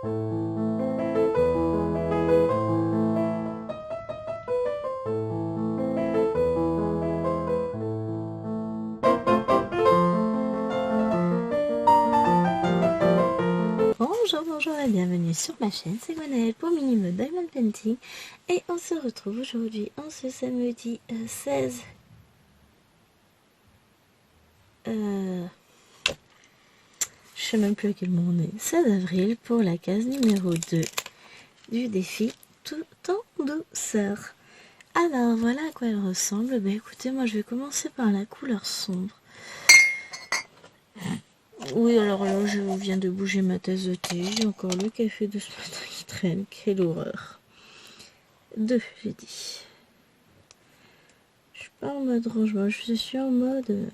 Bonjour et bienvenue sur ma chaîne, c'est Gwenaëlle pour Minimum Diamond Painting et on se retrouve aujourd'hui en ce samedi 16 je sais même plus à quel moment on est, 16 avril pour la case numéro 2 du défi Tout en douceur. Alors voilà à quoi elle ressemble. Bah écoutez, moi je vais commencer par la couleur sombre. Oui, alors là, je viens de bouger ma tasse de thé. J'ai encore le café de ce matin qui traîne. Quelle horreur. 2, j'ai dit. Je suis pas en mode rangement, je suis en mode...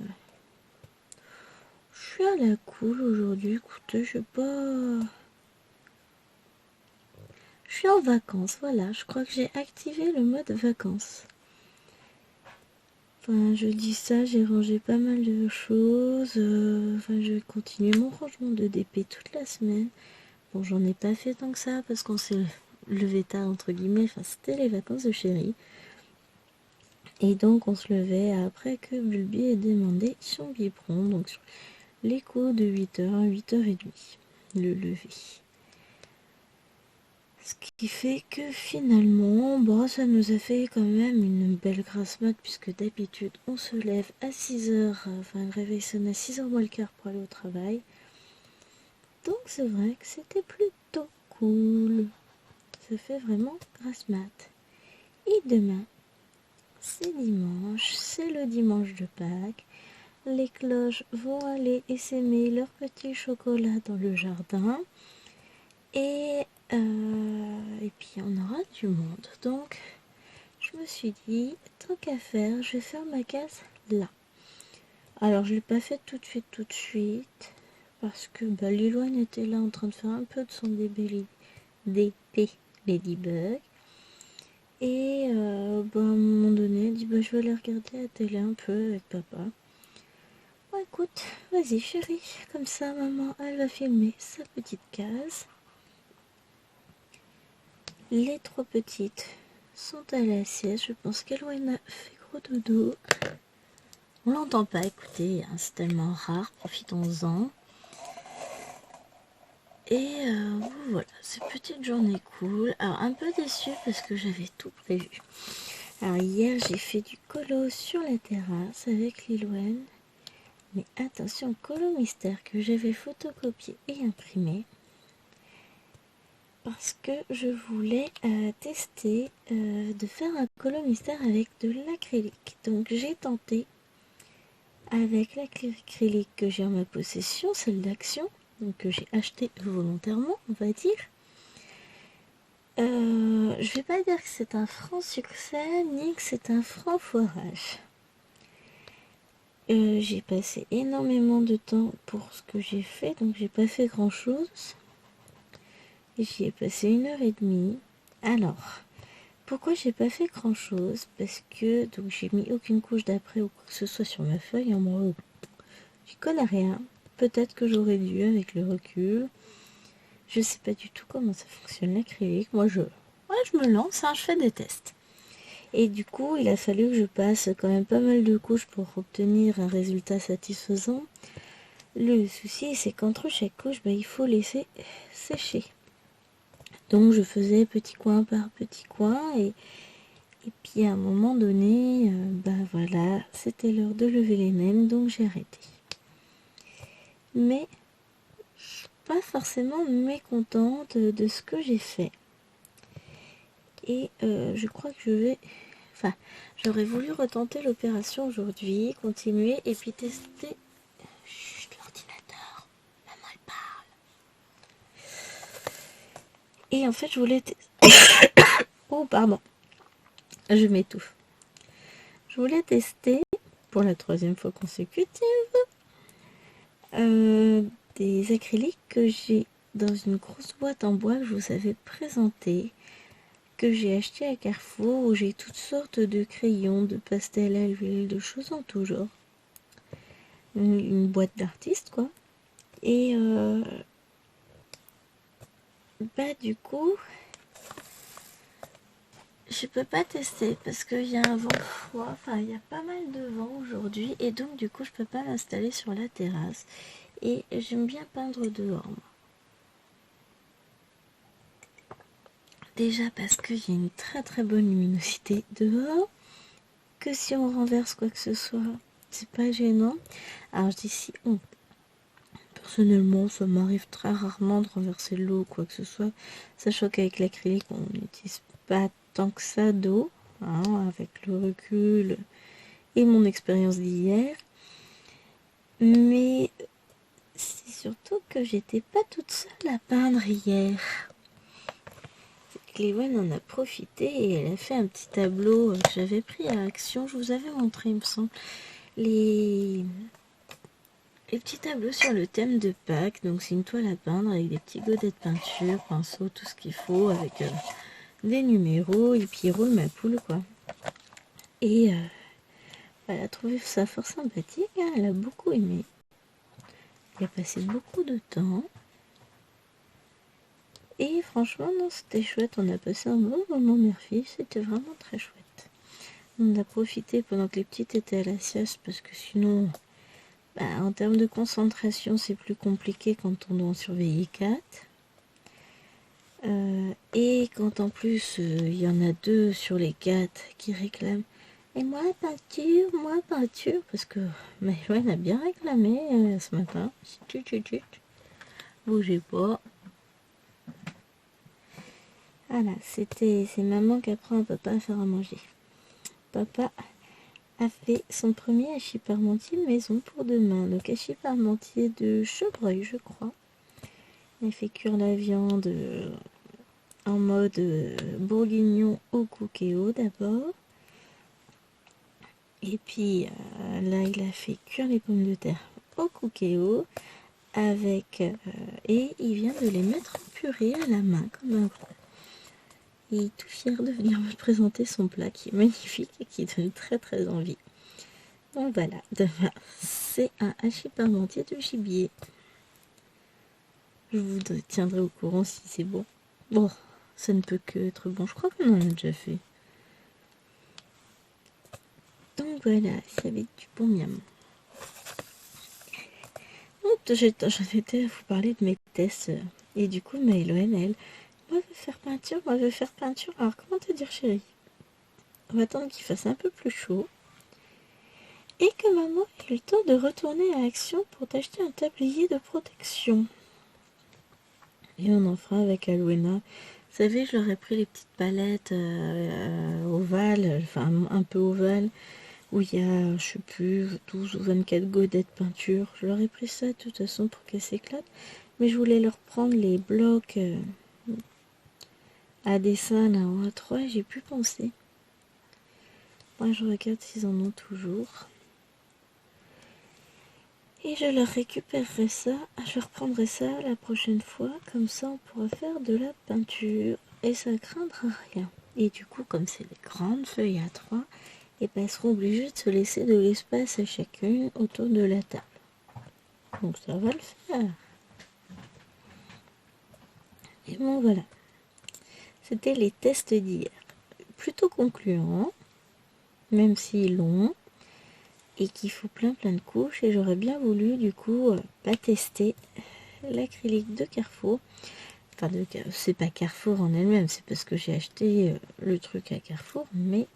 Je suis à la cool aujourd'hui. Écoutez, je sais pas... Je suis en vacances, voilà. Je crois que j'ai activé le mode vacances. Enfin, je dis ça, j'ai rangé pas mal de choses. Enfin, je vais continuer mon rangement de DP toute la semaine. Bon, j'en ai pas fait tant que ça parce qu'on s'est levé tard, entre guillemets. Enfin, c'était les vacances de chérie. Et donc, on se levait après que Bulbi ait demandé son biberon. Donc, sur les coups de 8h à 8h30, le lever. Ce qui fait que finalement, bon, ça nous a fait quand même une belle grasse mat, puisque d'habitude on se lève à 6h, enfin le réveil sonne à 6h moins le quart pour aller au travail. Donc c'est vrai que c'était plutôt cool. Ça fait vraiment grasse mat. Et demain, c'est dimanche, c'est le dimanche de Pâques. Les cloches vont aller essaimer leur petit chocolat dans le jardin. Et puis on aura du monde. Donc je me suis dit, tant qu'à faire, je vais faire ma case là. Alors je l'ai pas fait tout de suite. Parce que Liloine était là en train de faire un peu de son DP Ladybug. Et à un moment donné, elle dit je vais aller regarder la télé un peu avec papa. Bon écoute, vas-y chérie, comme ça maman elle va filmer sa petite case. Les trois petites sont à la sieste. Je pense qu'Eloine a fait gros dodo. On l'entend pas, écoutez, hein, c'est tellement rare, profitons-en. Et voilà, cette petite journée cool. Alors un peu déçue parce que j'avais tout prévu. Alors hier j'ai fait du colo sur la terrasse avec Liloine. Mais attention, colo mystère que j'avais photocopié et imprimé. Parce que je voulais tester de faire un colo mystère avec de l'acrylique. Donc j'ai tenté avec l'acrylique que j'ai en ma possession, celle d'Action, donc que j'ai acheté volontairement, on va dire. Je vais pas dire que c'est un franc succès ni que c'est un franc foirage. J'ai passé énormément de temps pour ce que j'ai fait, donc j'ai pas fait grand chose. J'y ai passé 1h30. Alors, pourquoi j'ai pas fait grand chose? Parce que donc j'ai mis aucune couche d'après ou quoi que ce soit sur ma feuille. En moi, j'y connais rien. Peut-être que j'aurais dû avec le recul. Je sais pas du tout comment ça fonctionne l'acrylique. Moi, je me lance, hein, je fais des tests. Et du coup, il a fallu que je passe quand même pas mal de couches pour obtenir un résultat satisfaisant. Le souci, c'est qu'entre chaque couche, il faut laisser sécher. Donc je faisais petit coin par petit coin et puis à un moment donné, voilà, c'était l'heure de lever les naines, donc j'ai arrêté. Mais je suis pas forcément mécontente de ce que j'ai fait. Et je crois que je vais... Enfin, j'aurais voulu retenter l'opération aujourd'hui, continuer et puis tester... Chut, l'ordinateur, maman elle parle. Et en fait, je voulais... Oh, pardon. Je m'étouffe. Je voulais tester, pour la 3e fois consécutive, des acryliques que j'ai dans une grosse boîte en bois que je vous avais présenté, que j'ai acheté à Carrefour, où j'ai toutes sortes de crayons, de pastels à l'huile, de choses en tout genre. Une boîte d'artiste, quoi. Et bah du coup, je peux pas tester parce qu'il y a un vent froid, enfin il y a pas mal de vent aujourd'hui et donc du coup je peux pas m'installer sur la terrasse. Et j'aime bien peindre dehors. Déjà parce qu'il y a une très très bonne luminosité dehors, que si on renverse quoi que ce soit, c'est pas gênant. Alors je dis si on. Personnellement, ça m'arrive très rarement de renverser de l'eau ou quoi que ce soit, sachant qu'avec l'acrylique, on n'utilise pas tant que ça d'eau, hein, avec le recul et mon expérience d'hier. Mais c'est surtout que j'étais pas toute seule à peindre hier. Clévane en a profité et elle a fait un petit tableau que j'avais pris à Action. Je vous avais montré, il me semble, les petits tableaux sur le thème de Pâques. Donc c'est une toile à peindre avec des petits godets de peinture, pinceau, tout ce qu'il faut, avec des numéros, et puis il roule ma poule, quoi. Et elle a trouvé ça fort sympathique, hein, elle a beaucoup aimé. Il a passé beaucoup de temps. Et franchement, non, c'était chouette. On a passé un bon moment, mère-fille. C'était vraiment très chouette. On a profité pendant que les petites étaient à la sieste parce que sinon, en termes de concentration, c'est plus compliqué quand on doit en surveiller 4. Et quand en plus, il y en a 2 sur les 4 qui réclament et moi peinture, parce que Maëloine a bien réclamé ce matin. Bougez pas. Voilà, c'est maman qui apprend à papa à faire à manger. Papa a fait son premier hachis parmentier maison pour demain. Donc hachis parmentier de chevreuil, je crois. Il a fait cuire la viande en mode bourguignon au cookéo d'abord. Et puis là, il a fait cuire les pommes de terre au cookéo avec et il vient de les mettre en purée à la main comme un gros. Il est tout fier de venir me présenter son plat qui est magnifique et qui donne très très envie. Donc voilà, demain c'est un hachis parmentier de gibier. Je vous tiendrai au courant si c'est bon. Bon, ça ne peut que être bon, je crois qu'on en a déjà fait. Donc voilà, ça va être du bon miam. J'en étais à vous parler de mes tests. Et du coup, Maëloine, elle, moi je veux faire peinture. Alors comment te dire, chérie? On va attendre qu'il fasse un peu plus chaud. Et que maman ait le temps de retourner à Action pour t'acheter un tablier de protection. Et on en fera avec Alwena. Vous savez, je leur ai pris les petites palettes ovales, enfin un peu ovales, où il y a, je sais plus, 12 ou 24 godets de peinture. Je leur ai pris ça de toute façon pour qu'elles s'éclatent. Mais je voulais leur prendre les blocs à dessin là en A3 et j'ai pu penser. Moi je regarde s'ils en ont toujours. Et je leur récupérerai ça, je reprendrai ça la prochaine fois, comme ça on pourra faire de la peinture et ça craindra rien. Et du coup, comme c'est des grandes feuilles A3, et ben, elles seront obligées de se laisser de l'espace à chacune autour de la table. Donc ça va le faire. Et bon voilà, c'était les tests d'hier. Plutôt concluants, même si longs, et qu'il faut plein de couches. Et j'aurais bien voulu du coup pas tester l'acrylique de Carrefour. Enfin, c'est pas Carrefour en elle-même, c'est parce que j'ai acheté le truc à Carrefour. Mais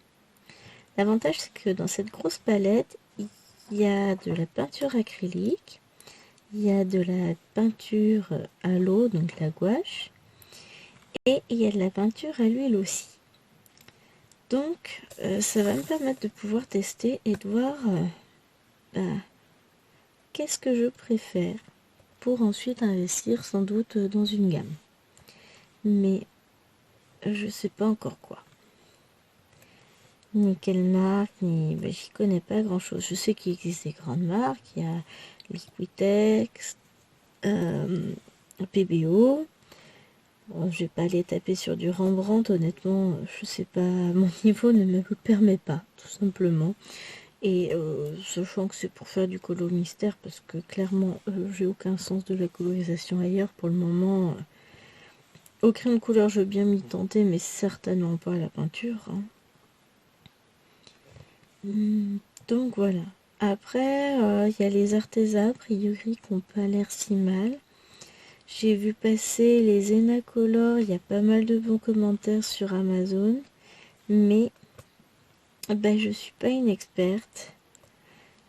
l'avantage, c'est que dans cette grosse palette, il y a de la peinture acrylique, il y a de la peinture à l'eau, donc la gouache, et il y a de la peinture à l'huile aussi. Donc, ça va me permettre de pouvoir tester et de voir qu'est-ce que je préfère pour ensuite investir sans doute dans une gamme. Mais je sais pas encore quoi. Ni quelle marque, ni j'y connais pas grand chose. Je sais qu'il existe des grandes marques, il y a Liquitex, PBO. Bon, je vais pas aller taper sur du Rembrandt, honnêtement, je sais pas, mon niveau ne me le permet pas, tout simplement. Et sachant que c'est pour faire du colo mystère, parce que clairement j'ai aucun sens de la colorisation ailleurs pour le moment. Au crayon de couleur, je veux bien m'y tenter, mais certainement pas à la peinture. Hein. Donc voilà. Après, il y a les Arteza, a priori, qui n'ont pas l'air si mal. J'ai vu passer les Enacolor, il y a pas mal de bons commentaires sur Amazon. Mais je suis pas une experte.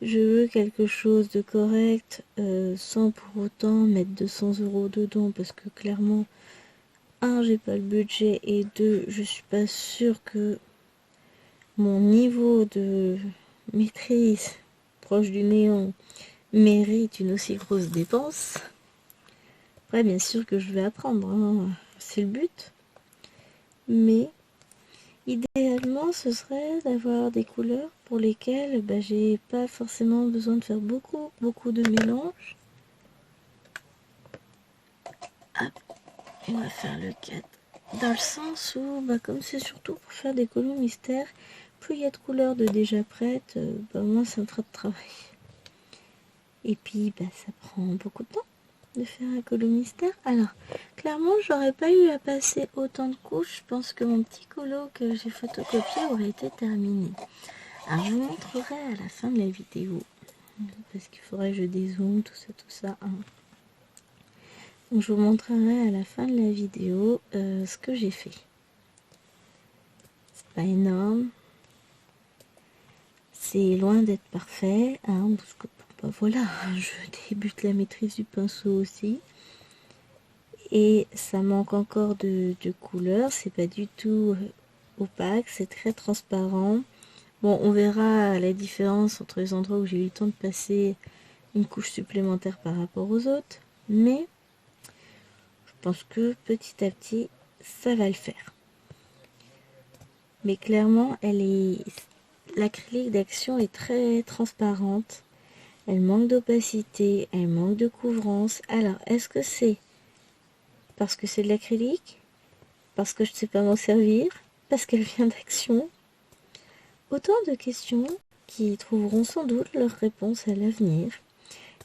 Je veux quelque chose de correct, sans pour autant mettre 200 € dedans, parce que clairement, un, j'ai pas le budget, et deux, je suis pas sûre que mon niveau de maîtrise proche du néant mérite une aussi grosse dépense. Après, bien sûr que je vais apprendre, hein, c'est le but. Mais idéalement, ce serait d'avoir des couleurs pour lesquelles j'ai pas forcément besoin de faire beaucoup de mélange. Hop, on va faire le 4. Dans le sens où, comme c'est surtout pour faire des colos mystères, plus il y a de couleurs de déjà prêtes, moins c'est un train de travail. Et puis, ça prend beaucoup de temps de faire un colo mystère. Alors, clairement, j'aurais pas eu à passer autant de couches. Je pense que mon petit colo que j'ai photocopié aurait été terminé. Alors, je vous montrerai à la fin de la vidéo. Parce qu'il faudrait que je dézoome, tout ça. Hein. Donc, je vous montrerai à la fin de la vidéo ce que j'ai fait. C'est pas énorme. C'est loin d'être parfait. Hein, parce que, voilà, je débute la maîtrise du pinceau aussi. Et ça manque encore de couleur. C'est pas du tout opaque. C'est très transparent. Bon, on verra la différence entre les endroits où j'ai eu le temps de passer une couche supplémentaire par rapport aux autres. Mais je pense que petit à petit, ça va le faire. Mais clairement, l'acrylique d'action est très transparente. Elle manque d'opacité, elle manque de couvrance. Alors, est-ce que c'est parce que c'est de l'acrylique? Parce que je ne sais pas m'en servir? Parce qu'elle vient d'action? Autant de questions qui trouveront sans doute leur réponse à l'avenir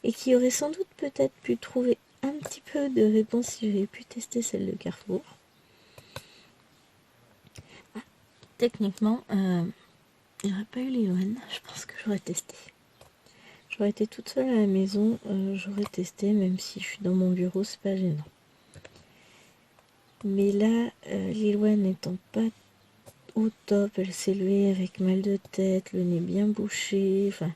et qui auraient sans doute peut-être pu trouver un petit peu de réponse si j'avais pu tester celle de Carrefour. Techniquement, il n'y aurait pas eu Léon, je pense que j'aurais testé. J'aurais été toute seule à la maison, j'aurais testé, même si je suis dans mon bureau, c'est pas gênant. Mais là, Lilouane n'étant pas au top, elle s'est levée avec mal de tête, le nez bien bouché, enfin...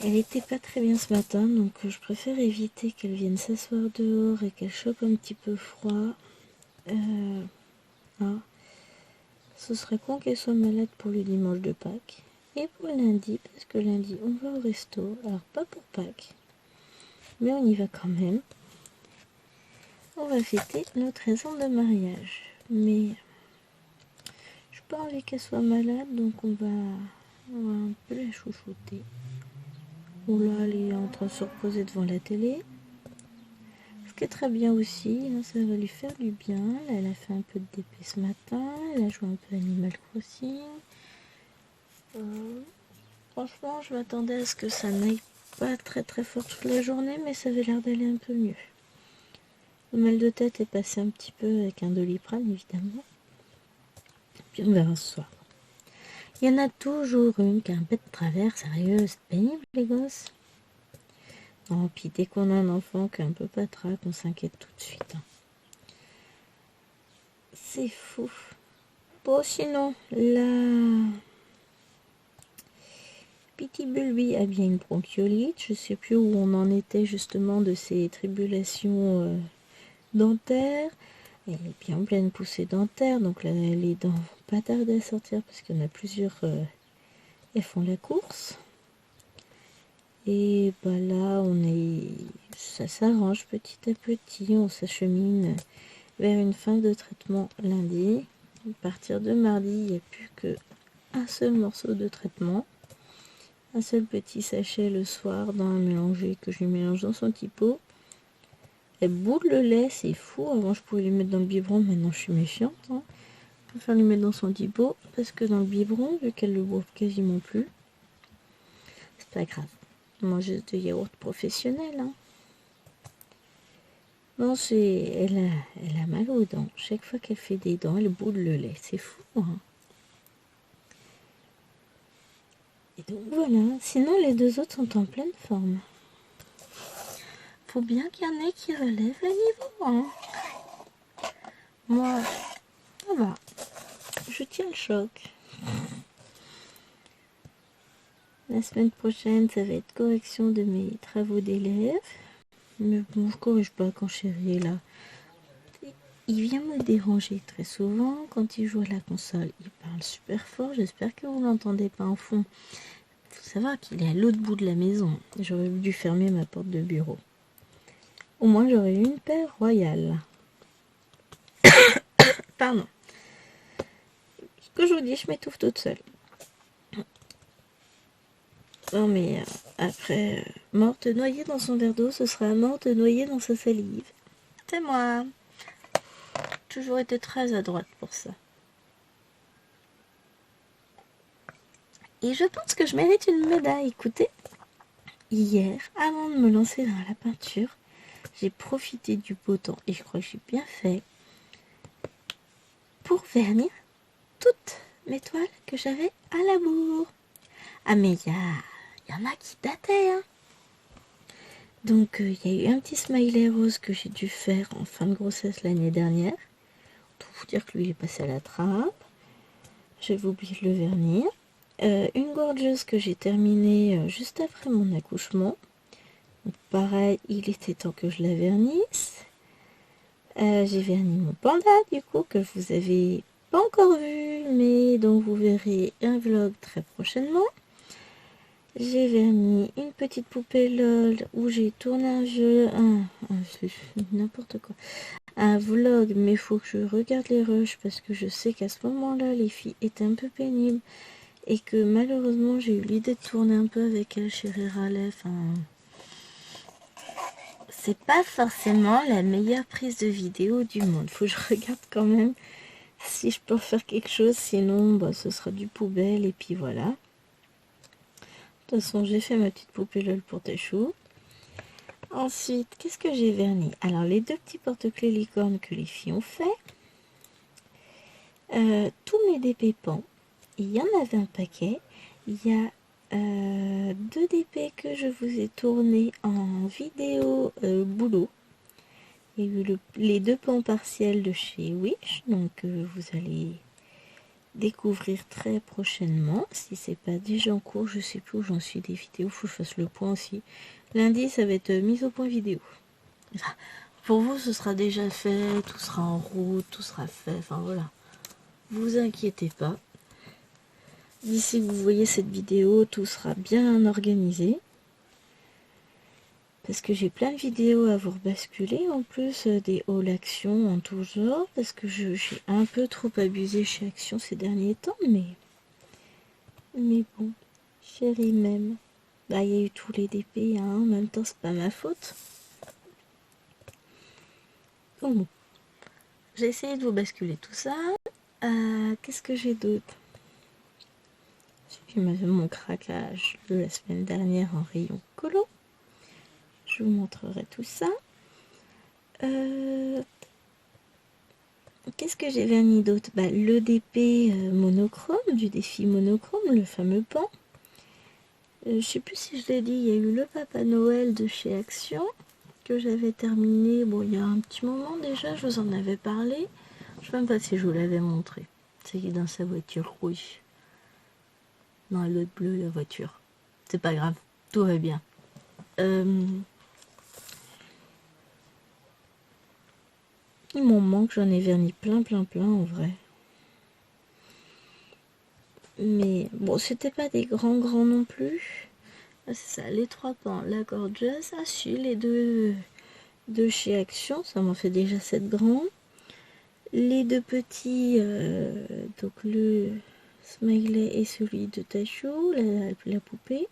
Elle était pas très bien ce matin, donc je préfère éviter qu'elle vienne s'asseoir dehors et qu'elle chope un petit peu froid. Ce serait con qu'elle soit malade pour le dimanche de Pâques. Et pour lundi, parce que lundi on va au resto. Alors pas pour Pâques, mais on y va quand même. On va fêter notre 13 ans de mariage. Mais je n'ai pas envie qu'elle soit malade, donc on va un peu la chouchouter. Bon là, elle est en train de se reposer devant la télé. Ce qui est très bien aussi, hein, ça va lui faire du bien. Là, elle a fait un peu de DP ce matin. Elle a joué un peu Animal Crossing. Franchement, je m'attendais à ce que ça n'aille pas très très fort toute la journée, mais ça avait l'air d'aller un peu mieux. Le mal de tête est passé un petit peu avec un Doliprane, évidemment. Puis on verra ce soir. Il y en a toujours une qui a un peu de travers, sérieux, c'est pénible les gosses. Non, puis dès qu'on a un enfant qui est un peu patraque, on s'inquiète tout de suite. Hein. C'est fou. Bon, sinon, la Petit Bulby a bien une bronchiolite. Je sais plus où on en était justement de ses tribulations dentaires. Elle est bien pleine poussée dentaire, donc là, les dents vont pas tarder à sortir parce qu'il y en a plusieurs. Elles font la course. Et là, ça s'arrange petit à petit. On s'achemine vers une fin de traitement lundi. À partir de mardi, il n'y a plus qu'un seul morceau de traitement. Un seul petit sachet le soir dans un mélangé que je lui mélange dans son petit pot. Elle boule le lait, c'est fou. Avant, je pouvais lui mettre dans le biberon. Maintenant, je suis méfiante. Hein. Je préfère lui mettre dans son petit pot parce que dans le biberon, vu qu'elle le boit quasiment plus, c'est pas grave. Mangeuse de yaourt professionnel. Hein. Non, elle a mal aux dents. Chaque fois qu'elle fait des dents, elle boude le lait. C'est fou, hein. Et donc voilà. Sinon, les deux autres sont en pleine forme. Faut bien qu'il y en ait qui relèvent le niveau, hein. Moi, ça va. Je tiens le choc. La semaine prochaine, ça va être correction de mes travaux d'élèves. Mais bon, je corrige pas quand Chéri est là. Il vient me déranger très souvent. Quand il joue à la console, il parle super fort. J'espère que vous l'entendez pas en fond. Il faut savoir qu'il est à l'autre bout de la maison. J'aurais dû fermer ma porte de bureau. Au moins, j'aurais eu une paix royale. Pardon. Ce que je vous dis, je m'étouffe toute seule. Non mais après, morte noyée dans son verre d'eau, ce sera morte noyée dans sa salive. C'est moi. Toujours été très à droite pour ça. Et je pense que je mérite une médaille. Écoutez, hier, avant de me lancer dans la peinture, j'ai profité du beau temps, et je crois que j'ai bien fait, pour vernir toutes mes toiles que j'avais à la bourre. Ah mais il y en a qui dataient, hein. Donc il y a eu un petit smiley rose que j'ai dû faire en fin de grossesse l'année dernière. Pour vous dire que lui il est passé à la trappe. J'avais oublié de le vernir. Une gorgeuse que j'ai terminée juste après mon accouchement. Donc, pareil, il était temps que je la vernisse. J'ai verni mon panda du coup que vous avez pas encore vu, mais dont vous verrez un vlog très prochainement. J'ai verni une petite poupée LOL où j'ai tourné un jeu, n'importe quoi, un vlog, mais il faut que je regarde les rushs parce que je sais qu'à ce moment-là, les filles étaient un peu pénibles et que malheureusement, j'ai eu l'idée de tourner un peu avec elle chez Raleigh. Enfin, c'est pas forcément la meilleure prise de vidéo du monde. Faut que je regarde quand même si je peux faire quelque chose, sinon, bah, ce sera du poubelle et puis voilà. De toute façon, j'ai fait ma petite poupée LOL pour Tachou. Ensuite, qu'est-ce que j'ai verni? Alors, les deux petits porte-clés licornes que les filles ont fait. Tous mes DP pans. Il y en avait un paquet. Il y a deux DP que je vous ai tournés en vidéo boulot. Il y a eu les deux pans partiels de chez Wish. Donc, vous allez découvrir très prochainement. Si c'est pas déjà en cours, je sais plus où j'en suis des vidéos, faut que je fasse le point aussi. Lundi, ça va être mise au point vidéo. Enfin, pour vous, ce sera déjà fait, tout sera en route, tout sera fait. Enfin voilà, vous inquiétez pas. D'ici que vous voyez cette vidéo, tout sera bien organisé. Parce que j'ai plein de vidéos à vous rebasculer, en plus des hauls Action en tout genre, parce que j'ai un peu trop abusé chez Action ces derniers temps, mais bon, Chéri même. Bah, il y a eu tous les DP, hein, en même temps, c'est pas ma faute. Donc bon, j'ai essayé de vous basculer tout ça. Qu'est-ce que j'ai d'autre? J'ai fait mon craquage de la semaine dernière en rayon colo. Je vous montrerai tout ça. Qu'est-ce que j'ai verni d'autre? Bah, le DP monochrome, du défi monochrome, le fameux pan. Je sais plus si je l'ai dit, il y a eu le Papa Noël de chez Action, que j'avais terminé, bon, il y a un petit moment déjà, je vous en avais parlé. Je sais même pas si je vous l'avais montré. C'est dans sa voiture rouge. Non, l'autre bleu, la voiture. C'est pas grave, tout va bien. Il m'en manque, j'en ai verni plein en vrai. Mais bon, c'était pas des grands non plus. Ah, c'est ça, les trois pans, la gorgeous, ah si, les deux de chez Action, ça m'en fait déjà 7 grands. Les deux petits, donc le smiley et celui de Tachou, la poupée.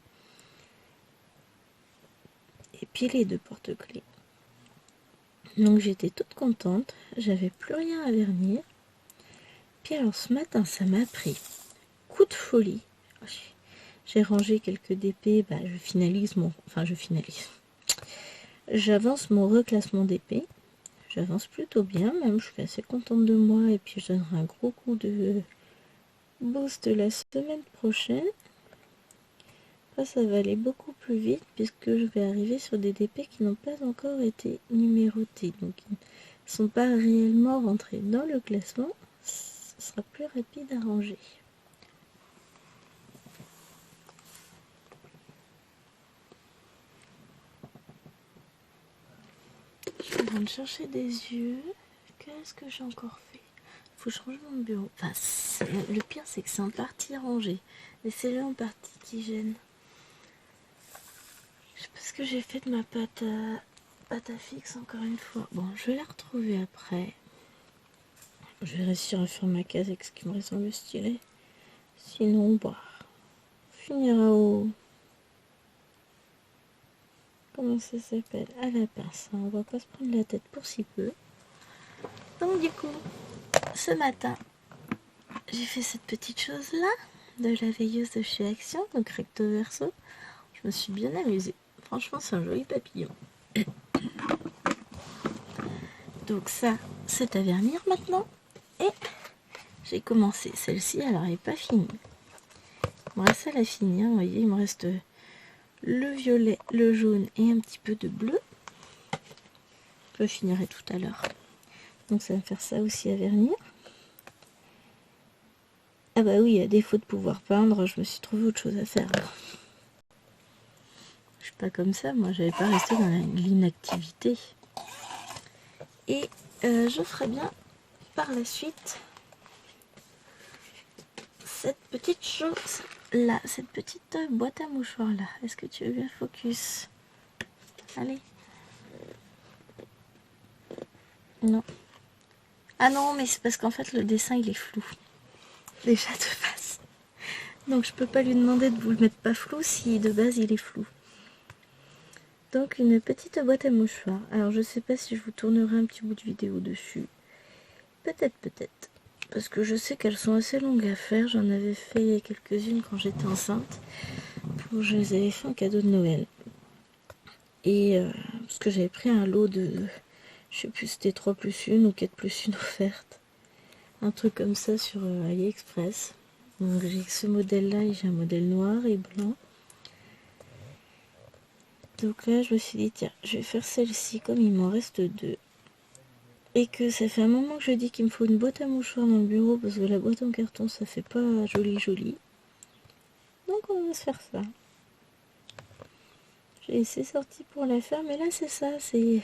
Et puis les deux porte-clés. Donc j'étais toute contente, j'avais plus rien à vernir. Puis alors ce matin, ça m'a pris coup de folie. J'ai rangé quelques DP, bah, je finalise. J'avance mon reclassement d'épée. j'avance plutôt bien, même je suis assez contente de moi, et puis je donnerai un gros coup de boost la semaine prochaine. Après, ça va aller beaucoup plus vite puisque je vais arriver sur des DP qui n'ont pas encore été numérotés, donc ils ne sont pas réellement rentrés dans le classement. Ce sera plus rapide à ranger. Je suis en train de chercher des yeux. Qu'est-ce que j'ai encore fait? Faut changer mon bureau. Enfin, le pire, c'est que c'est en partie rangé. Mais c'est là en partie qui gêne. Je sais pas ce que j'ai fait de ma pâte à fixe encore une fois. Bon, je vais la retrouver après. Je vais réussir à faire ma case avec ce qui me reste dans le stylet. Sinon, bah, on finira au... Comment ça s'appelle? À la pince. On va pas se prendre la tête pour si peu. Donc du coup, ce matin, j'ai fait cette petite chose-là de la veilleuse de chez Action, donc recto verso. Je me suis bien amusée. Franchement, c'est un joli papillon. Donc ça, c'est à vernir maintenant. Et j'ai commencé celle-ci, alors elle n'est pas finie. Il me reste à la finir. Vous voyez, il me reste le violet, le jaune et un petit peu de bleu. Je finirai tout à l'heure. Donc ça va me faire ça aussi à vernir. Ah bah oui, à défaut de pouvoir peindre, je me suis trouvé autre chose à faire. Je suis pas comme ça, moi j'avais pas resté dans l'inactivité. Et je ferai bien par la suite cette petite chose là, cette petite boîte à mouchoirs là. Est-ce que tu veux bien focus? Allez. Non. Ah non, mais c'est parce qu'en fait le dessin il est flou. Déjà de base. Donc je peux pas lui demander de vous le mettre pas flou si de base il est flou. Donc une petite boîte à mouchoirs. Alors je sais pas si je vous tournerai un petit bout de vidéo dessus. Peut-être, peut-être. Parce que je sais qu'elles sont assez longues à faire. J'en avais fait quelques-unes quand j'étais enceinte. Je les avais fait en cadeau de Noël. Et parce que j'avais pris un lot de... Je sais plus si c'était 3 plus 1 ou 4 plus 1 offerte. Un truc comme ça sur AliExpress. Donc j'ai ce modèle-là et j'ai un modèle noir et blanc. Donc là je me suis dit tiens, je vais faire celle-ci comme il m'en reste 2. Et que ça fait un moment que je dis qu'il me faut une boîte à mouchoirs dans le bureau parce que la boîte en carton ça fait pas joli. Donc on va se faire ça. J'ai laissé sorti pour la faire, mais là c'est ça, c'est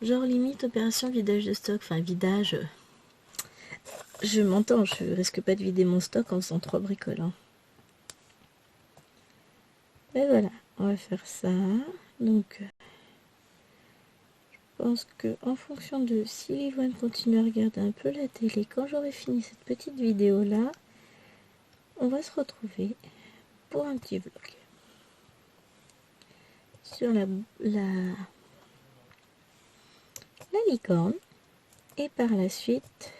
genre limite opération vidage de stock, enfin vidage. Je m'entends, je risque pas de vider mon stock en faisant 3 bricoles. Hein. Et voilà, on va faire ça. Donc je pense que en fonction de si Livoine continue à regarder un peu la télé, quand j'aurai fini cette petite vidéo là, on va se retrouver pour un petit vlog sur la licorne. Et par la suite,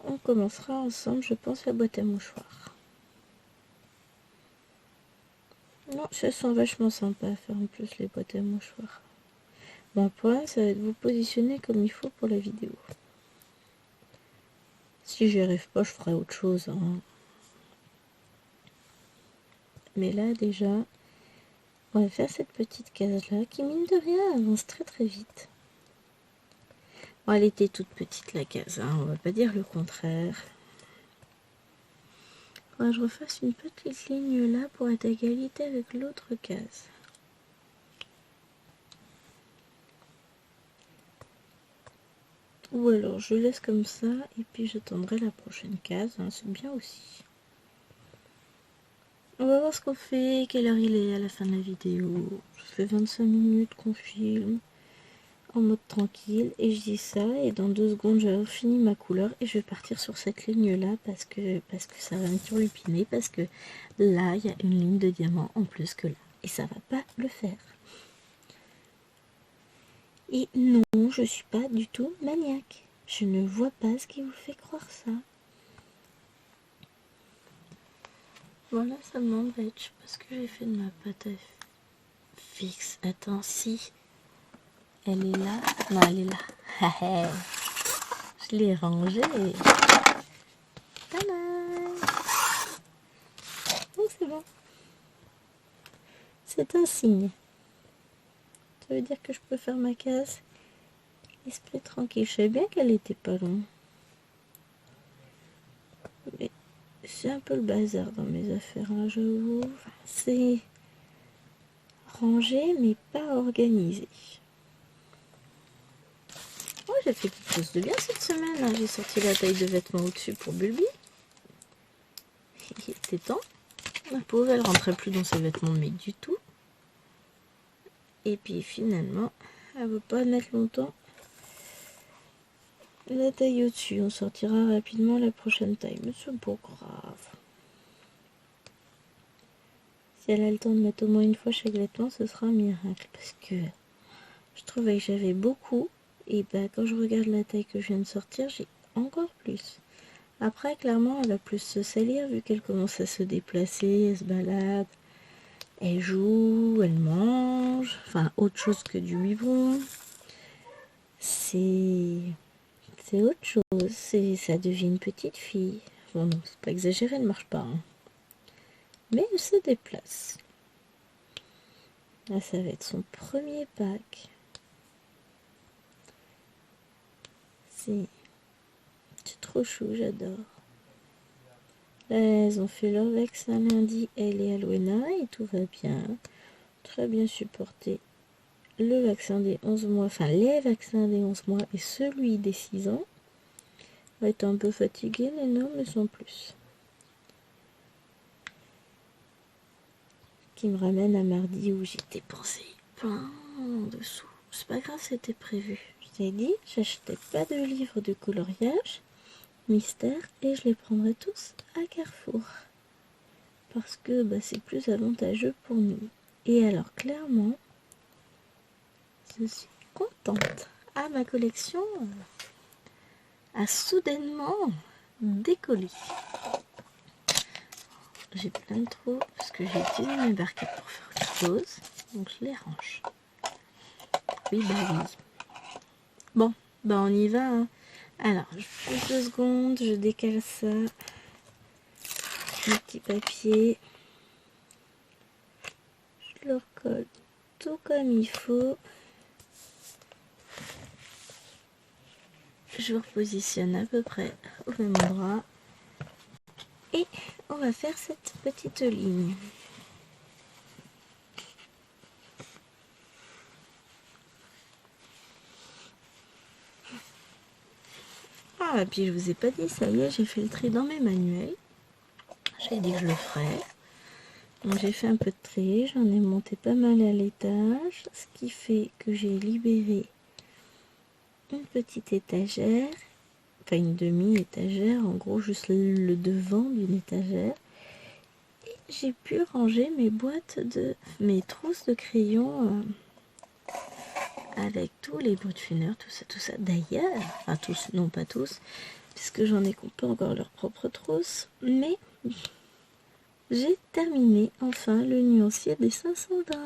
on commencera ensemble, je pense, la boîte à mouchoirs. Non, ça sent vachement sympa à faire en plus les boîtes à mouchoirs. Mon point, ça va être vous positionner comme il faut pour la vidéo. Si j'y arrive pas, je ferai autre chose. Hein. Mais là, déjà, on va faire cette petite case-là qui, mine de rien, avance très très vite. Bon, elle était toute petite la case, hein, on va pas dire le contraire. Faudra que je refasse une petite ligne là pour être à égalité avec l'autre case. Ou alors je laisse comme ça et puis j'attendrai la prochaine case, hein, c'est bien aussi. On va voir ce qu'on fait, quelle heure il est à la fin de la vidéo. Ça fait 25 minutes qu'on filme en mode tranquille et je dis ça et dans 2 secondes j'aurai fini ma couleur et je vais partir sur cette ligne là parce que ça va me turlupiner, parce que là il y a une ligne de diamant en plus que là et ça va pas le faire. Et non, je suis pas du tout maniaque. Je ne vois pas ce qui vous fait croire ça. Voilà, ça m'embête. Je sais pas ce que j'ai fait de ma pâte à fixe. Attends, si. Elle est là. Non, elle est là. Je l'ai rangée. Tadam! Oh, c'est bon. C'est un signe. Ça veut dire que je peux faire ma case. Esprit tranquille. Je savais bien qu'elle était pas loin. Mais c'est un peu le bazar dans mes affaires, hein, j'avoue. Enfin, c'est rangé, mais pas organisé. Oh, j'ai fait quelque chose de bien cette semaine. Hein. J'ai sorti la taille de vêtements au-dessus pour Bulby. Il était temps. La pauvre, elle rentrait plus dans ses vêtements, mais du tout. Et puis finalement, elle veut pas mettre longtemps la taille au-dessus. On sortira rapidement la prochaine taille. Mais c'est pas grave. Si elle a le temps de mettre au moins une fois chaque vêtement, ce sera un miracle. Parce que je trouvais que j'avais beaucoup. Et bah, quand je regarde la taille que je viens de sortir, j'ai encore plus. Après, clairement, elle va plus se salir vu qu'elle commence à se déplacer, elle se balade. Elle joue, elle mange. Enfin, autre chose que du biberon. C'est autre chose. Ça devient une petite fille. Bon, non, c'est pas exagéré, elle ne marche pas. Hein. Mais elle se déplace. Là, ça va être son premier pack. C'est trop chou, j'adore. Là, elles ont fait leur vaccin lundi, elle et Alwena, et tout va bien. Très bien supporté. Le vaccin des 11 mois, enfin les vaccins des 11 mois et celui des 6 ans. On va être un peu fatigué, les normes, mais sans plus. Qui me ramène à mardi où j'ai dépensé plein de sous. C'est pas grave, c'était prévu. Je t'ai dit, j'achetais pas de livres de coloriage, mystère, et je les prendrai tous à Carrefour. Parce que bah, c'est plus avantageux pour nous. Et alors, clairement, je suis contente. Ah, ma collection a soudainement décollé. J'ai plein de trous parce que j'ai utilisé mes barquettes pour faire autre chose. Donc je les range. Oui, bah oui. Bon, bah on y va. Hein. Alors, je pose 2 secondes, je décale ça. Mes petits papiers. Je le recolle tout comme il faut. Je repositionne à peu près au même endroit. Et on va faire cette petite ligne. Ah, et puis je vous ai pas dit, ça y est, j'ai fait le tri dans mes manuels. J'ai dit que je le ferais. Donc j'ai fait un peu de tri, j'en ai monté pas mal à l'étage, ce qui fait que j'ai libéré une petite étagère, enfin une demi-étagère, en gros juste le devant d'une étagère. Et j'ai pu ranger mes trousses de crayons avec tous les bruits de funeur, tout ça. D'ailleurs, enfin tous, non pas tous, puisque j'en ai coupé encore leurs propres trousses, mais j'ai terminé enfin le nuancier des 520.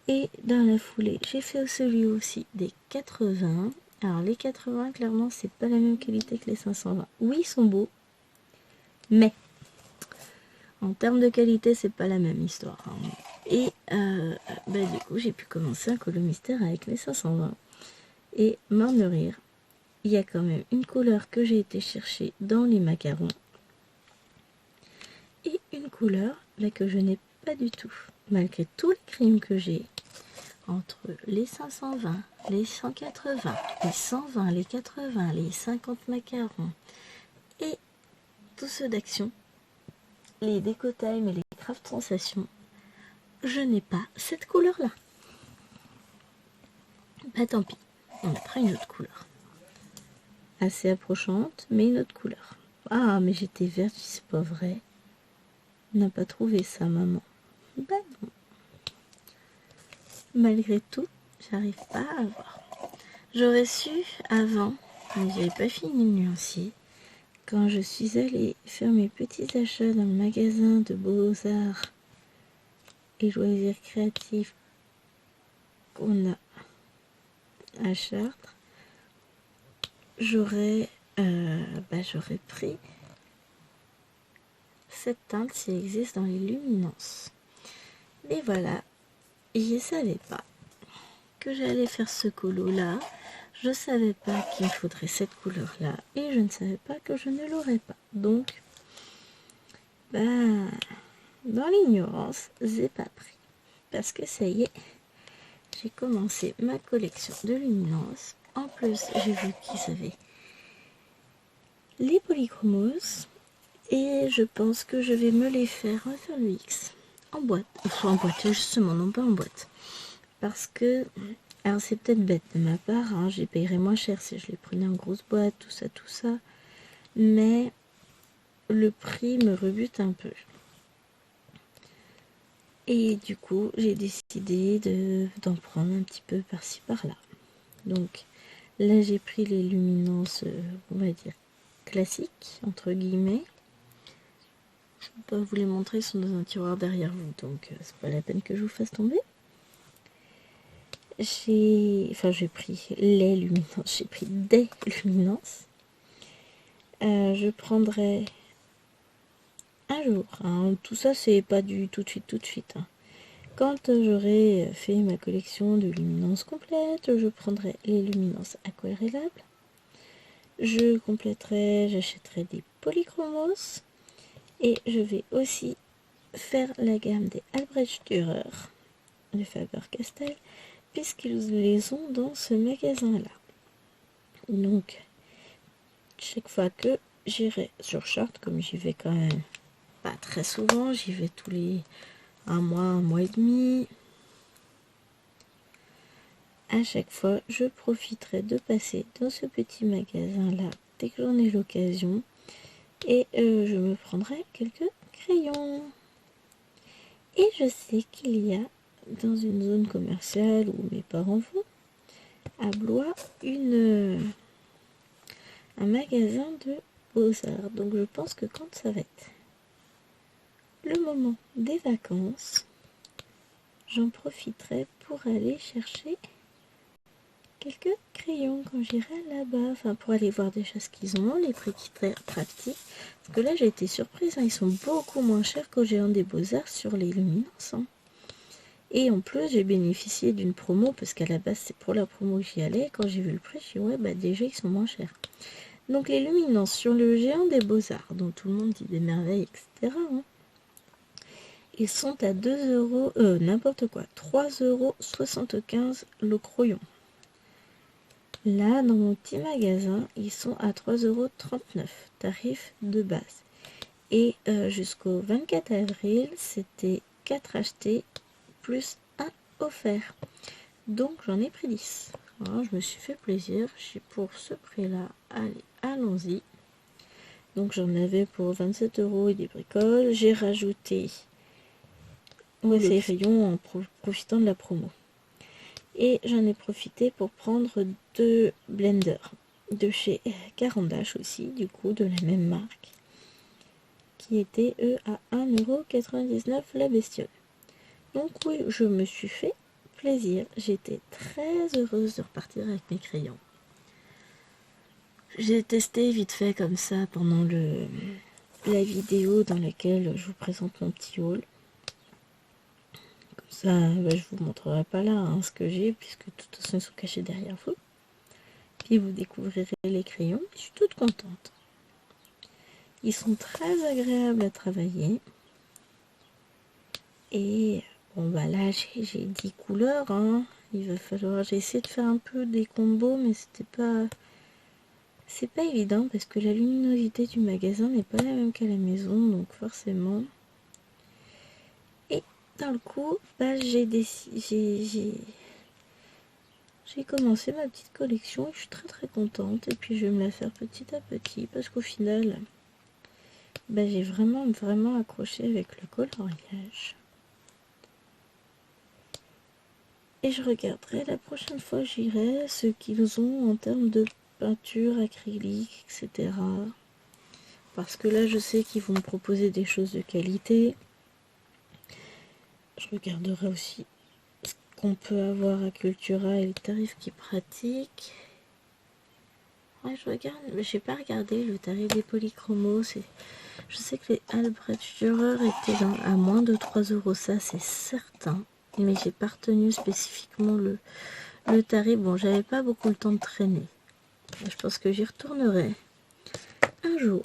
Et dans la foulée, j'ai fait celui aussi des 80. Alors les 80, clairement, c'est pas la même qualité que les 520. Oui, ils sont beaux, mais en termes de qualité, c'est pas la même histoire. Hein. Et du coup, j'ai pu commencer un colo mystère avec les 520. Et mort de rire, il y a quand même une couleur que j'ai été chercher dans les macarons. Et une couleur là, que je n'ai pas du tout. Malgré tous les crimes que j'ai, entre les 520, les 180, les 120, les 80, les 50 macarons et tous ceux d'action, les Déco Time et les Craft Sensations, je n'ai pas cette couleur-là. Bah tant pis, on mettra une autre couleur. Assez approchante, mais une autre couleur. Ah, mais j'étais verte, c'est pas vrai. On n'a pas trouvé ça, maman. Bah non. Malgré tout, j'arrive pas à voir. J'aurais su avant, mais j'avais pas fini le nuancier, quand je suis allée faire mes petits achats dans le magasin de Beaux-Arts et Loisirs Créatifs qu'on a à Chartres, j'aurais pris cette teinte si elle existe dans les luminances. Mais voilà, je ne savais pas que j'allais faire ce colo là. Je ne savais pas qu'il me faudrait cette couleur là et je ne savais pas que je ne l'aurais pas. Donc, dans l'ignorance, j'ai pas pris. Parce que ça y est, j'ai commencé ma collection de luminance. En plus, j'ai vu qu'ils avaient les polychromos et je pense que je vais me les faire sur le X en boîte. Enfin, en boîte, justement, non pas en boîte. Parce que, alors c'est peut-être bête de ma part, hein, j'y paierais moins cher si je les prenais en grosse boîte, tout ça. Mais le prix me rebute un peu. Et du coup, j'ai décidé d'en prendre un petit peu par-ci par-là. Donc là, j'ai pris les luminances, on va dire, classiques, entre guillemets. Je ne peux pas vous les montrer, ils sont dans un tiroir derrière vous, donc c'est pas la peine que je vous fasse tomber. J'ai pris les luminances, j'ai pris des luminances. Je prendrai un jour, hein. Tout ça c'est pas du tout de suite. Hein. Quand j'aurai fait ma collection de luminances complète, je prendrai les luminances aquarellables. J'achèterai des polychromos et je vais aussi faire la gamme des Albrecht Dürer de Faber-Castell puisqu'ils les ont dans ce magasin-là. Donc, chaque fois que j'irai sur Chartres, comme j'y vais quand même pas très souvent, j'y vais tous les un mois et demi, à chaque fois, je profiterai de passer dans ce petit magasin-là dès que j'en ai l'occasion et je me prendrai quelques crayons. Et je sais qu'il y a dans une zone commerciale où mes parents vont, à Blois, un magasin de beaux-arts. Donc je pense que quand ça va être le moment des vacances, j'en profiterai pour aller chercher quelques crayons quand j'irai là-bas. Enfin, pour aller voir des choses qu'ils ont, les prix qui sont pratiques. Parce que là, j'ai été surprise. Hein, ils sont beaucoup moins chers qu'au Géant des Beaux-Arts sur les luminances. Hein. Et en plus, j'ai bénéficié d'une promo parce qu'à la base, c'est pour la promo que j'y allais. Quand j'ai vu le prix, je me suis dit, ouais, déjà, ils sont moins chers. Donc, les luminances sur le Géant des Beaux-Arts, dont tout le monde dit des merveilles, etc., hein, ils sont à 2 euros, n'importe quoi, 3,75 € le crayon. Là, dans mon petit magasin, ils sont à 3,39 €, tarif de base. Et jusqu'au 24 avril, c'était 4 achetés plus 1 offert. Donc, j'en ai pris 10. Alors, je me suis fait plaisir. Je suis pour ce prix-là. Allez, allons-y. Donc, j'en avais pour 27 € et des bricoles. J'ai rajouté ces rayons en profitant de la promo. Et j'en ai profité pour prendre 2 blenders de chez Carandache aussi, du coup, de la même marque, qui étaient, eux, à 1,99 € la bestiole. Donc oui, je me suis fait plaisir. J'étais très heureuse de repartir avec mes crayons. J'ai testé vite fait comme ça pendant la vidéo dans laquelle je vous présente mon petit haul. Comme ça, je vous montrerai pas là ce que j'ai, puisque de toute façon ils sont cachés derrière vous. Puis vous découvrirez les crayons. Je suis toute contente. Ils sont très agréables à travailler. Et bon là j'ai 10 couleurs. Hein. Il va falloir, j'ai essayé de faire un peu des combos, mais c'est pas évident parce que la luminosité du magasin n'est pas la même qu'à la maison, donc forcément. Et dans le coup, j'ai commencé ma petite collection et je suis très contente. Et puis je vais me la faire petit à petit parce qu'au final, j'ai vraiment accroché avec le coloriage. Et je regarderai la prochaine fois j'irai ce qu'ils ont en termes de peinture, acrylique, etc. Parce que là, je sais qu'ils vont me proposer des choses de qualité. Je regarderai aussi qu'on peut avoir à Cultura et les tarifs qu'ils pratiquent. Ouais, je regarde, mais j'ai pas regardé le tarif des polychromos. Je sais que les Albrecht Dürer étaient à moins de 3 euros, ça c'est certain. Mais j'ai pas retenu spécifiquement le tarif. Bon, j'avais pas beaucoup le temps de traîner. Je pense que j'y retournerai un jour,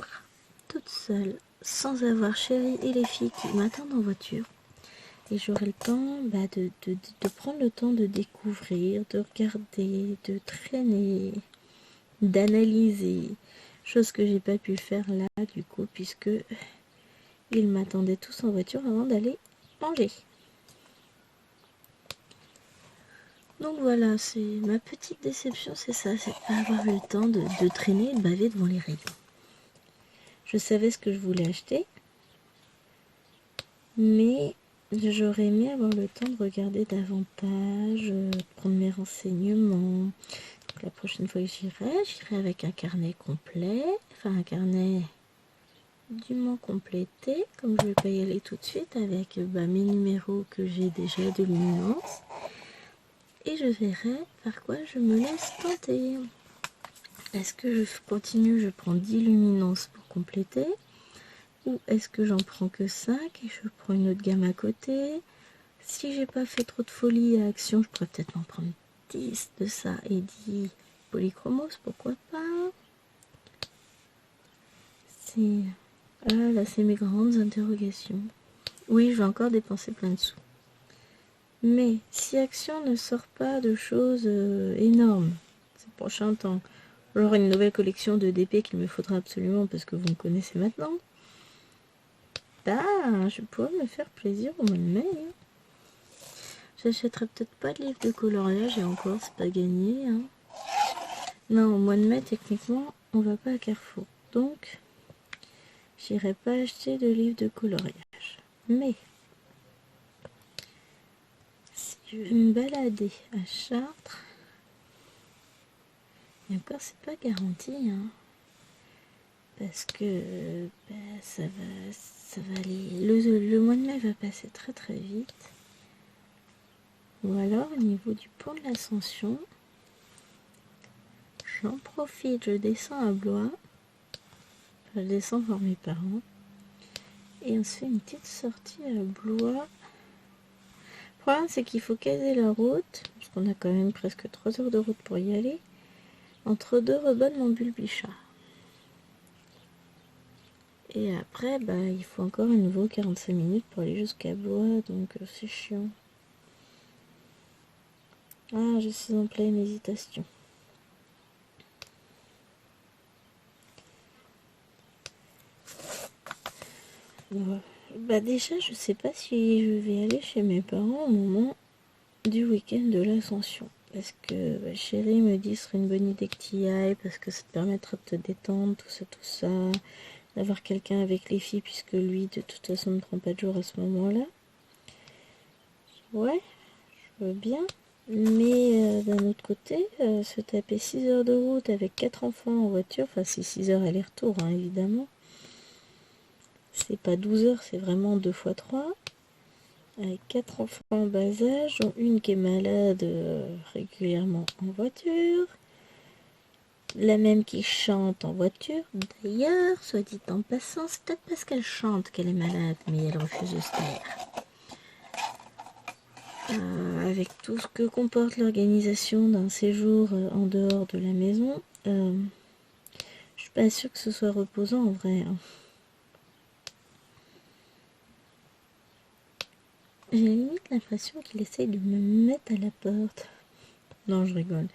toute seule, sans avoir Chérie et les filles qui m'attendent en voiture. Et j'aurai le temps de prendre le temps de découvrir, de regarder, de traîner, d'analyser. Chose que j'ai pas pu faire là, du coup, puisque ils m'attendaient tous en voiture avant d'aller manger. Donc voilà, c'est ma petite déception, c'est ça, c'est pas avoir eu le temps de traîner et de baver devant les rayons. Je savais ce que je voulais acheter, mais j'aurais aimé avoir le temps de regarder davantage, de prendre mes renseignements. Donc la prochaine fois que j'irai avec un carnet complet, enfin un carnet dûment complété, comme je vais pas y aller tout de suite, avec mes numéros que j'ai déjà de luminance. Et je verrai par quoi je me laisse tenter. Est-ce que je continue, je prends 10 luminances pour compléter? Ou est-ce que j'en prends que 5 et je prends une autre gamme à côté? Si j'ai pas fait trop de folie à Action, je pourrais peut-être en prendre 10 de ça et 10 polychromos, pourquoi pas? Là, c'est mes grandes interrogations. Oui, je vais encore dépenser plein de sous. Mais si Action ne sort pas de choses énormes ces prochains temps, j'aurai une nouvelle collection de DP qu'il me faudra absolument parce que vous me connaissez maintenant. Je pourrais me faire plaisir au mois de mai. J'achèterai peut-être pas de livre de coloriage et encore, c'est pas gagné. Non, au mois de mai, techniquement, on va pas à Carrefour. Donc, j'irai pas acheter de livre de coloriage. Mais, si je vais me balader à Chartres, et encore, c'est pas garanti, parce que ça va aller. Le mois de mai va passer très très vite. Ou alors, au niveau du pont de l'Ascension, j'en profite, je descends à Blois. Je descends voir mes parents. Et on se fait une petite sortie à Blois. Le problème, c'est qu'il faut caser la route, parce qu'on a quand même presque 3 heures de route pour y aller, entre deux rebonnes Montbulbichat. Et après, il faut encore à nouveau 45 minutes pour aller jusqu'à Blois, donc c'est chiant. Je suis en pleine hésitation. Déjà, je sais pas si je vais aller chez mes parents au moment du week-end de l'Ascension. Parce que Chérie me dit ce serait une bonne idée que tu y ailles, parce que ça te permettra de te détendre, tout ça, d'avoir quelqu'un avec les filles, puisque lui, de toute façon, ne prend pas de jour à ce moment-là. Ouais, je veux bien. Mais d'un autre côté, se taper 6 heures de route avec 4 enfants en voiture, enfin c'est 6 heures aller-retour, évidemment. C'est pas 12 heures, c'est vraiment 2 fois 3. Avec 4 enfants en bas âge, dont une qui est malade régulièrement en voiture. La même qui chante en voiture. D'ailleurs, soit dit en passant, c'est peut-être parce qu'elle chante qu'elle est malade, mais elle refuse de se taire. Avec tout ce que comporte l'organisation d'un séjour en dehors de la maison, je suis pas sûre que ce soit reposant en vrai. J'ai limite l'impression qu'il essaye de me mettre à la porte. Non, je rigole.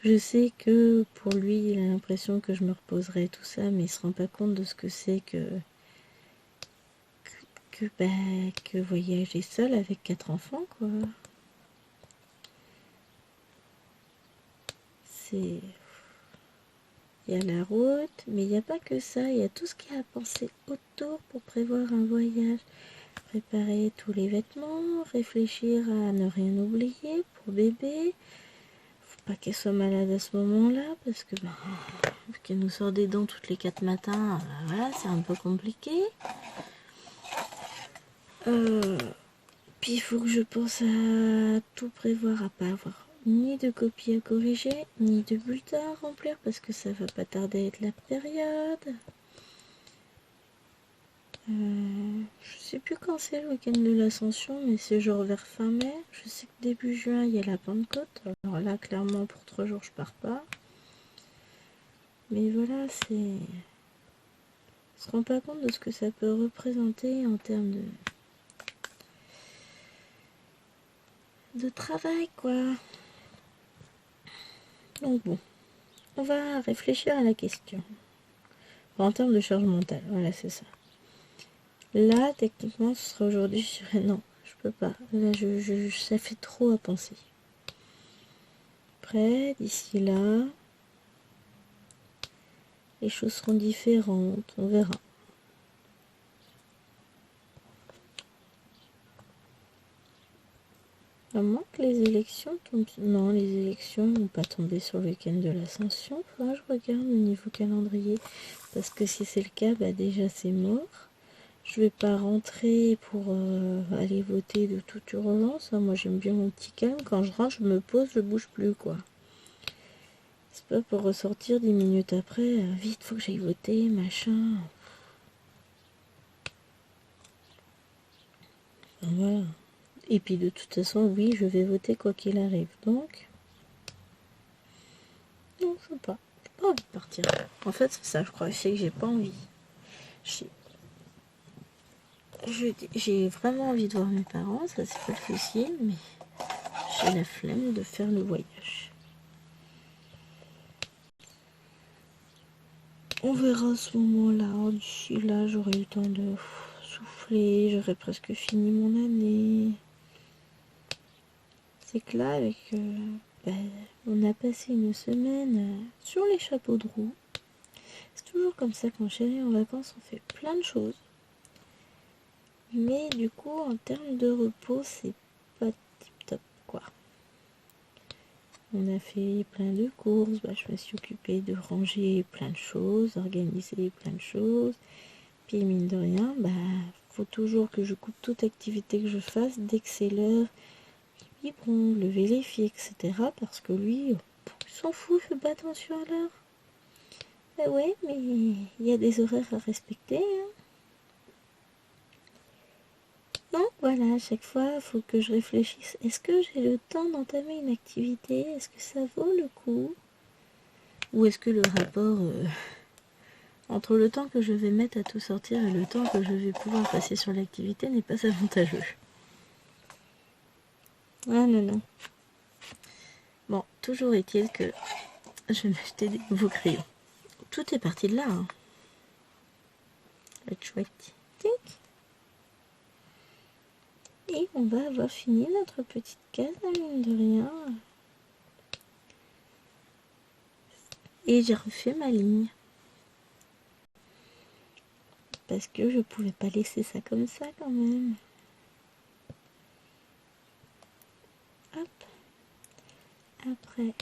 Je sais que pour lui, il a l'impression que je me reposerai tout ça, mais il se rend pas compte de ce que c'est que voyager seul avec 4 enfants, quoi. Il y a la route, mais il n'y a pas que ça, il y a tout ce qu'il y a à penser autour pour prévoir un voyage. Préparer tous les vêtements, réfléchir à ne rien oublier pour bébé. Faut pas qu'elle soit malade à ce moment-là, parce que qu'elle nous sort des dents toutes les 4 matins, voilà, c'est un peu compliqué. Puis il faut que je pense à tout prévoir, à pas avoir ni de copies à corriger, ni de bulletins à remplir, parce que ça va pas tarder à être la période. Je sais plus quand c'est le week-end de l'Ascension, mais c'est genre vers fin mai. Je sais que début juin, il y a la Pentecôte. Alors là, clairement, pour 3 jours, je pars pas. Mais voilà, c'est... On se rend pas compte de ce que ça peut représenter en termes de travail, quoi. Donc bon, on va réfléchir à la question. Enfin, en termes de charge mentale, voilà, c'est ça. Là, techniquement, ce sera aujourd'hui, je dirais non, je peux pas. Là, ça fait trop à penser. Après, d'ici là, les choses seront différentes, on verra. À moins que les élections tombent... Non, les élections n'ont pas tombé sur le week-end de l'Ascension. Faudra que je regarde au niveau calendrier. Parce que si c'est le cas, bah déjà c'est mort. Je vais pas rentrer pour aller voter de toute urgence. Moi j'aime bien mon petit calme. Quand je rentre, je me pose, je bouge plus, quoi. C'est pas pour ressortir 10 minutes après. Vite, faut que j'aille voter, machin. Enfin, voilà. Et puis de toute façon, oui, je vais voter quoi qu'il arrive. Donc, non, je sais pas. J'ai pas envie de partir. En fait, c'est ça, je crois. C'est que j'ai pas envie. J'ai vraiment envie de voir mes parents, ça c'est pas le souci, mais j'ai la flemme de faire le voyage. On verra à ce moment-là. D'ici là, j'aurai eu le temps de souffler, j'aurai presque fini mon année. C'est que là, avec, on a passé une semaine sur les chapeaux de roue. C'est toujours comme ça quand chérie en vacances, on fait plein de choses. Mais du coup, en termes de repos, c'est pas tip top, quoi. On a fait plein de courses, je me suis occupée de ranger plein de choses, organiser plein de choses. Puis mine de rien, faut toujours que je coupe toute activité que je fasse dès que c'est l'heure. Puis bon, lever les filles, etc. Parce que lui, il s'en fout, il fait pas attention à l'heure. Ben ouais, mais il y a des horaires à respecter, hein. Donc voilà, à chaque fois, il faut que je réfléchisse. Est-ce que j'ai le temps d'entamer une activité? Est-ce que ça vaut le coup? Ou est-ce que le rapport entre le temps que je vais mettre à tout sortir et le temps que je vais pouvoir passer sur l'activité n'est pas avantageux? Ah non, non. Bon, toujours est-il que je vais m'acheter des nouveaux crayons. Tout est parti de là, hein. Ça va être chouette. Tic. Et on va avoir fini notre petite case, mine de rien. Et j'ai refait ma ligne. Parce que je pouvais pas laisser ça comme ça quand même. Hop. Après,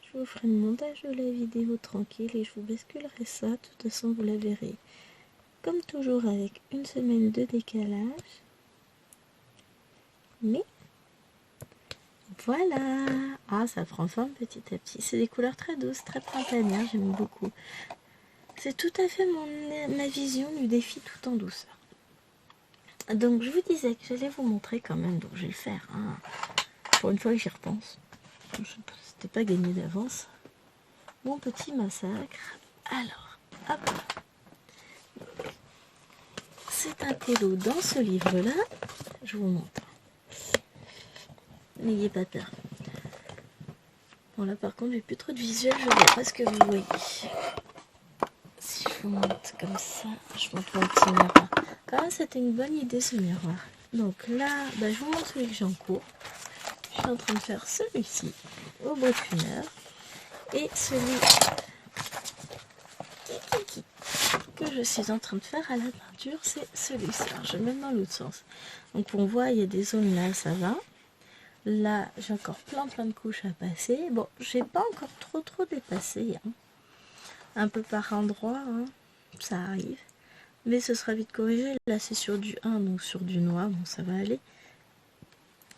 je vous ferai le montage de la vidéo tranquille et je vous basculerai ça. De toute façon, vous la verrez. Comme toujours avec une semaine de décalage. Mais voilà. Ah, ça prend forme petit à petit. C'est des couleurs très douces, très printanières. J'aime beaucoup. C'est tout à fait ma vision du défi tout en douceur. Donc je vous disais que j'allais vous montrer quand même, donc je vais le faire, hein. Pour une fois que j'y repense. C'était pas gagné d'avance. Mon petit massacre. Alors, hop. C'est un cadeau dans ce livre-là. Je vous montre. N'ayez pas peur. Bon là par contre j'ai plus trop de visuel, je vois pas ce que vous voyez. Si je vous montre comme ça, je montre mon petit miroir. Quand même c'était une bonne idée ce miroir. Donc là, je vous montre celui que j'ai en cours. Je suis en train de faire celui-ci au brocuneur. Et celui que je suis en train de faire à la peinture, c'est celui-ci. Alors je vais le mettre dans l'autre sens. Donc on voit, il y a des zones là, ça va. Là, j'ai encore plein de couches à passer. Bon, j'ai pas encore trop dépassé, hein. Un peu par endroit, hein. Ça arrive. Mais ce sera vite corrigé. Là, c'est sur du 1, donc sur du noir, bon, ça va aller.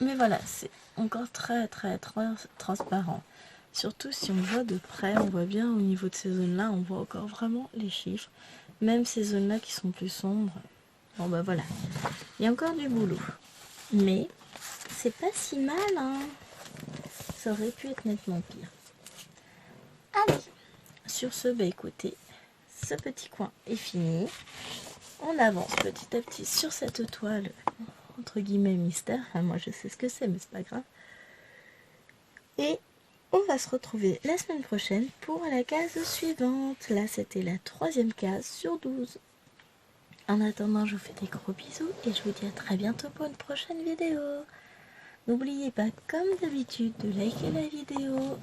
Mais voilà, c'est encore très transparent. Surtout si on voit de près, on voit bien au niveau de ces zones-là, on voit encore vraiment les chiffres. Même ces zones-là qui sont plus sombres. Bon bah voilà, il y a encore du boulot. Mais c'est pas si mal, hein. Ça aurait pu être nettement pire. Allez, sur ce, bah écoutez, ce petit coin est fini. On avance petit à petit sur cette toile, entre guillemets mystère. Enfin, moi je sais ce que c'est, mais c'est pas grave. Et on va se retrouver la semaine prochaine pour la case suivante. Là, c'était la 3e case sur 12. En attendant, je vous fais des gros bisous et je vous dis à très bientôt pour une prochaine vidéo. N'oubliez pas, comme d'habitude, de liker la vidéo.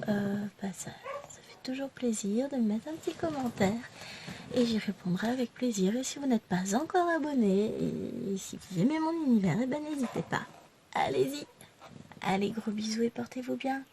Ça fait toujours plaisir de me mettre un petit commentaire et j'y répondrai avec plaisir. Et si vous n'êtes pas encore abonné et si vous aimez mon univers, eh ben n'hésitez pas. Allez-y. Allez, gros bisous et portez-vous bien.